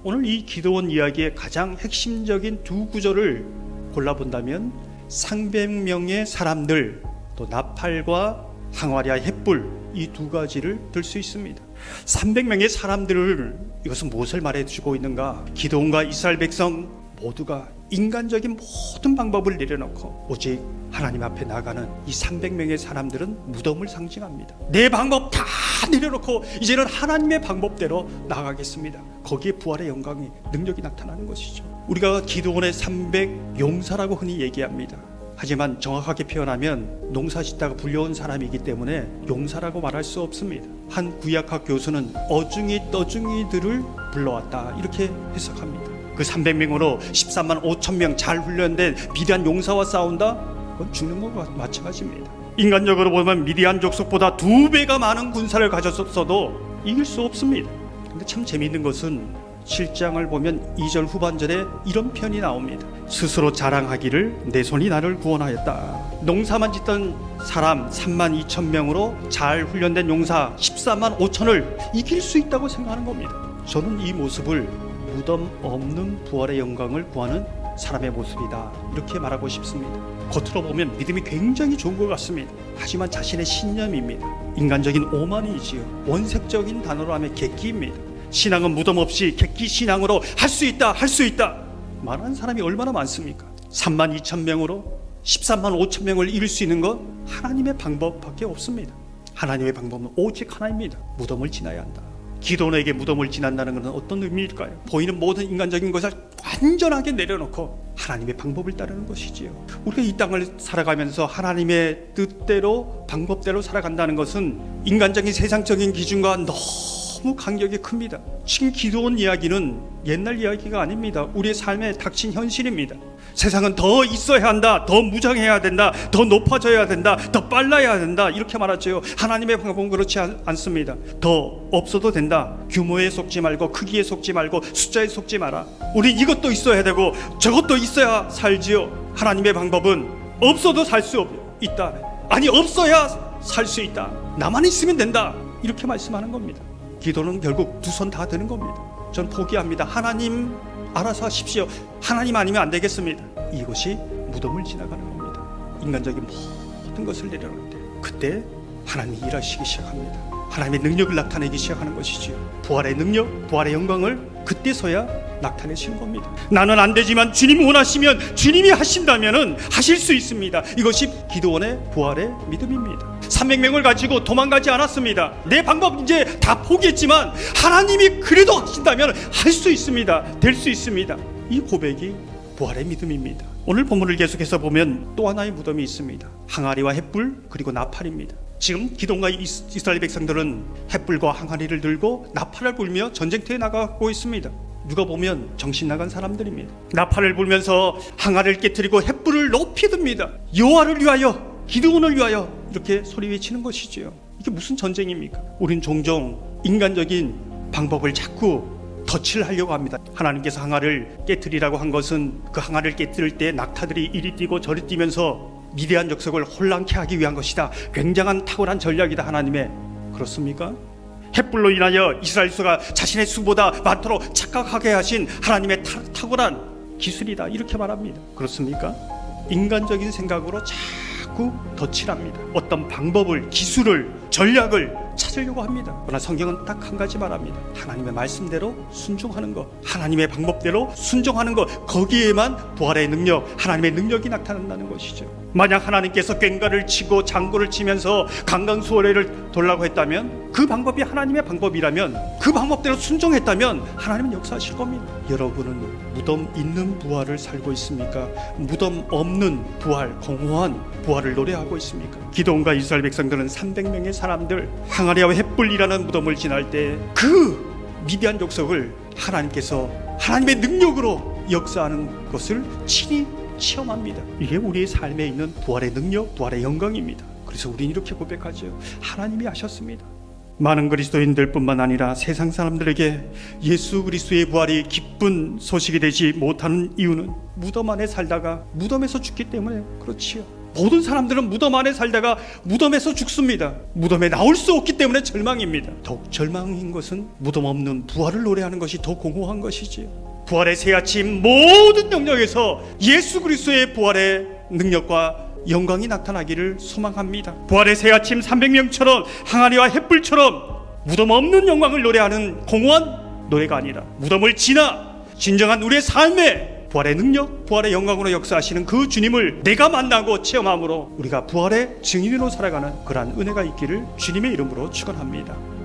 오늘 이 기도원 이야기의 가장 핵심적인 두 구절을 골라본다면 300명의 사람들, 또 나팔과 항아리와 횃불, 이 두 가지를 들 수 있습니다. 300명의 사람들을, 이것은 무엇을 말해주고 있는가? 기드온과 이스라엘 백성 모두가 인간적인 모든 방법을 내려놓고 오직 하나님 앞에 나가는 이 300명의 사람들은 무덤을 상징합니다. 내 방법 다 내려놓고 이제는 하나님의 방법대로 나가겠습니다. 거기에 부활의 영광이, 능력이 나타나는 것이죠. 우리가 기드온의 300용사라고 흔히 얘기합니다. 하지만 정확하게 표현하면 농사짓다가 불려온 사람이기 때문에 용사라고 말할 수 없습니다. 한 구약학 교수는 어중이 떠중이들을 불러왔다, 이렇게 해석합니다. 그 300명으로 13만 5천 명 잘 훈련된 미디안 용사와 싸운다? 그건 죽는 것과 마찬가지입니다. 인간적으로 보면 미디안 족속보다 2배가 많은 군사를 가졌어도 이길 수 없습니다. 근데 참 재미있는 것은 7장을 보면 2절 후반절에 이런 편이 나옵니다. 스스로 자랑하기를 내 손이 나를 구원하였다. 농사만 짓던 사람 3만 2천 명으로 잘 훈련된 용사 14만 5천을 이길 수 있다고 생각하는 겁니다. 저는 이 모습을 무덤 없는 부활의 영광을 구하는 사람의 모습이다, 이렇게 말하고 싶습니다. 겉으로 보면 믿음이 굉장히 좋은 것 같습니다. 하지만 자신의 신념입니다. 인간적인 오만이지요. 원색적인 단어로 하면 객기입니다. 신앙은 무덤 없이 객기 신앙으로 할 수 있다, 할 수 있다 말하는 사람이 얼마나 많습니까? 3만 2천 명으로 13만 5천 명을 이룰 수 있는 건 하나님의 방법밖에 없습니다. 하나님의 방법은 오직 하나입니다. 무덤을 지나야 한다. 기도원에게 무덤을 지난다는 것은 어떤 의미일까요? 보이는 모든 인간적인 것을 완전하게 내려놓고 하나님의 방법을 따르는 것이지요. 우리가 이 땅을 살아가면서 하나님의 뜻대로, 방법대로 살아간다는 것은 인간적인 세상적인 기준과 너무 간격이 큽니다. 지금 기도원 이야기는 옛날 이야기가 아닙니다. 우리의 삶에 닥친 현실입니다. 세상은 더 있어야 한다, 더 무장해야 된다, 더 높아져야 된다, 더 빨라야 된다, 이렇게 말하죠. 하나님의 방법은 그렇지 않습니다. 더 없어도 된다. 규모에 속지 말고, 크기에 속지 말고, 숫자에 속지 마라. 우리 이것도 있어야 되고 저것도 있어야 살지요. 하나님의 방법은 없어도 살 수 있다, 아니 없어야 살 수 있다, 나만 있으면 된다, 이렇게 말씀하는 겁니다. 기도는 결국 두 손 다 드는 겁니다. 전 포기합니다. 하나님 알아서 하십시오. 하나님 아니면 안 되겠습니다. 이것이 무덤을 지나가는 겁니다. 인간적인 모든 것을 내려놓을 때, 그때 하나님이 일하시기 시작합니다. 하나님의 능력을 나타내기 시작하는 것이지요. 부활의 능력, 부활의 영광을 그때서야 나타내시는 겁니다. 나는 안 되지만 주님이 원하시면, 주님이 하신다면 하실 수 있습니다. 이것이 기드온의 부활의 믿음입니다. 300명을 가지고 도망가지 않았습니다. 내 방법 이제 다 포기했지만 하나님이 그래도 하신다면 할 수 있습니다. 될 수 있습니다. 이 고백이 부활의 믿음입니다. 오늘 본문을 계속해서 보면 또 하나의 무덤이 있습니다. 항아리와 횃불, 그리고 나팔입니다. 지금 기드온과 이스라엘 백성들은 횃불과 항아리를 들고 나팔을 불며 전쟁터에 나가고 있습니다. 누가 보면 정신 나간 사람들입니다. 나팔을 불면서 항아리를 깨뜨리고 횃불을 높이 듭니다. 여호와를 위하여, 기드온을 위하여, 이렇게 소리 외치는 것이지요. 이게 무슨 전쟁입니까? 우린 종종 인간적인 방법을 자꾸 덫을 하려고 합니다. 하나님께서 항아리를 깨뜨리라고 한 것은 그 항아리를 깨뜨릴 때 낙타들이 이리 뛰고 저리 뛰면서 미디안 족속을 혼란케 하기 위한 것이다. 굉장한 탁월한 전략이다, 하나님의. 그렇습니까? 횃불로 인하여 이스라엘 수가 자신의 수보다 많도록 착각하게 하신 하나님의 탁월한 기술이다, 이렇게 말합니다. 그렇습니까? 인간적인 생각으로 자꾸 덧칠합니다. 어떤 방법을, 기술을, 전략을 찾으려고 합니다. 그러나 성경은 딱 한 가지 말합니다. 하나님의 말씀대로 순종하는 것, 하나님의 방법대로 순종하는 것, 거기에만 부활의 능력, 하나님의 능력이 나타난다는 것이죠. 만약 하나님께서 꽹과를 치고 장구를 치면서 강강수월회를 돌라고 했다면, 그 방법이 하나님의 방법이라면, 그 방법대로 순종했다면 하나님은 역사하실 겁니다. 여러분은 무덤 있는 부활을 살고 있습니까? 무덤 없는 부활, 공허한 부활을 노래하고 있습니까? 기드온과 이스라엘 백성들은 300명의 사람들, 항아리와 횃불이라는 무덤을 지날 때 그 미디안 족속을 하나님께서 하나님의 능력으로 역사하는 것을 친히 체험합니다. 이게 우리의 삶에 있는 부활의 능력, 부활의 영광입니다. 그래서 우리는 이렇게 고백하죠. 하나님이 하셨습니다. 많은 그리스도인들 뿐만 아니라 세상 사람들에게 예수 그리스도의 부활이 기쁜 소식이 되지 못하는 이유는 무덤 안에 살다가 무덤에서 죽기 때문에 그렇지요. 모든 사람들은 무덤 안에 살다가 무덤에서 죽습니다. 무덤에 나올 수 없기 때문에 절망입니다. 더욱 절망인 것은 무덤 없는 부활을 노래하는 것이 더 공허한 것이지요. 부활의 새 아침 모든 영역에서 예수 그리스도의 부활의 능력과 영광이 나타나기를 소망합니다. 부활의 새 아침 300명처럼 항아리와 횃불처럼 무덤 없는 영광을 노래하는 공허한 노래가 아니라 무덤을 지나 진정한 우리의 삶에 부활의 능력, 부활의 영광으로 역사하시는 그 주님을 내가 만나고 체험함으로 우리가 부활의 증인으로 살아가는 그러한 은혜가 있기를 주님의 이름으로 축원합니다.